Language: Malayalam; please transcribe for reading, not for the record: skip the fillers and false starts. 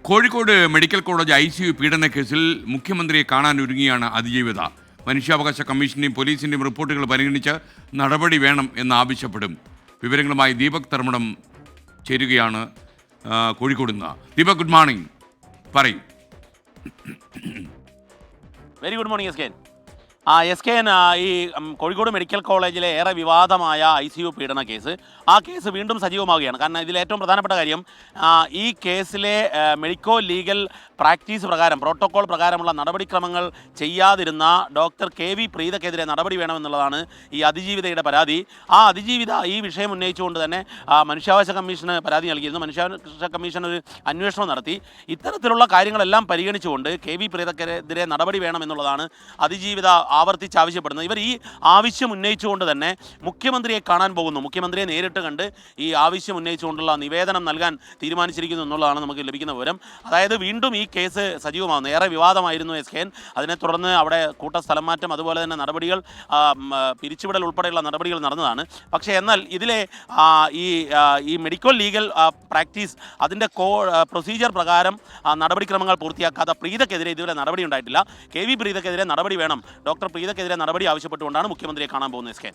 കോഴിക്കോട് മെഡിക്കൽ കോളേജ് ICU പീഡന കേസിൽ മുഖ്യമന്ത്രിയെ കാണാനൊരുങ്ങിയാണ് അതിജീവിത. മനുഷ്യാവകാശ കമ്മീഷന്റെയും പോലീസിന്റെയും റിപ്പോർട്ടുകൾ പരിഗണിച്ച് നടപടി വേണം എന്നാവശ്യപ്പെടും. വിവരങ്ങളുമായി ദീപക് തർമ്മടം ചേരുകയാണ് കോഴിക്കോട് നിന്ന്. Deepak, good morning. പറയൂ. Very good morning S K. ഈ കോഴിക്കോട് മെഡിക്കൽ കോളേജിലെ ഏറെ വിവാദമായ ICU പീഡന കേസ്, ആ കേസ് വീണ്ടും സജീവമാവുകയാണ്. കാരണം ഇതിൽ ഏറ്റവും പ്രധാനപ്പെട്ട കാര്യം, ഈ കേസിലെ മെഡിക്കോ ലീഗൽ പ്രാക്ടീസ് പ്രകാരം, പ്രോട്ടോകോൾ പ്രകാരമുള്ള നടപടിക്രമങ്ങൾ ചെയ്യാതിരുന്ന ഡോക്ടർ KV പ്രീതക്കെതിരെ നടപടി വേണമെന്നുള്ളതാണ് ഈ അതിജീവിതയുടെ പരാതി. ആ അതിജീവിത ഈ വിഷയം ഉന്നയിച്ചുകൊണ്ട് തന്നെ മനുഷ്യാവകാശ കമ്മീഷന് പരാതി നൽകിയിരുന്നു. മനുഷ്യാവകാശ കമ്മീഷൻ ഒരു അന്വേഷണം നടത്തി. ഇത്തരത്തിലുള്ള കാര്യങ്ങളെല്ലാം പരിഗണിച്ചുകൊണ്ട് KV പ്രീതക്കെതിരെ നടപടി വേണമെന്നുള്ളതാണ് അതിജീവിത ആവർത്തിച്ച് ആവശ്യപ്പെടുന്നത്. ഇവർ ഈ ആവശ്യം ഉന്നയിച്ചുകൊണ്ട് തന്നെ മുഖ്യമന്ത്രിയെ കാണാൻ പോകുന്നു. മുഖ്യമന്ത്രിയെ നേരിട്ട് കണ്ട് ഈ ആവശ്യം ഉന്നയിച്ചുകൊണ്ടുള്ള നിവേദനം നൽകാൻ തീരുമാനിച്ചിരിക്കുന്നു എന്നുള്ളതാണ് നമുക്ക് ലഭിക്കുന്ന വിവരം. അതായത് വീണ്ടും ഈ കേസ് സജീവമാകുന്നു. ഏറെ വിവാദമായിരുന്നു എസ് കെ. അതിനെ തുടർന്ന് അവിടെ സ്ഥലം മാറ്റം, അതുപോലെ തന്നെ നടപടികൾ, പിരിച്ചുവിടൽ ഉൾപ്പെടെയുള്ള നടപടികൾ നടന്നതാണ്. പക്ഷേ എന്നാൽ ഇതിലെ ഈ മെഡിക്കൽ ലീഗൽ പ്രാക്ടീസ്, അതിൻ്റെ പ്രൊസീജിയർ പ്രകാരം നടപടിക്രമങ്ങൾ പൂർത്തിയാക്കാത്ത പ്രീതക്കെതിരെ ഇതുവരെ നടപടി ഉണ്ടായിട്ടില്ല. KV പ്രീതക്കെതിരെ നടപടി വേണം, ഡോക്ടർ പ്രീതക്കെതിരെ നടപടി ആവശ്യപ്പെട്ടുകൊണ്ടാണ് മുഖ്യമന്ത്രിയെ കാണാൻ പോകുന്നത് എസ് കെ.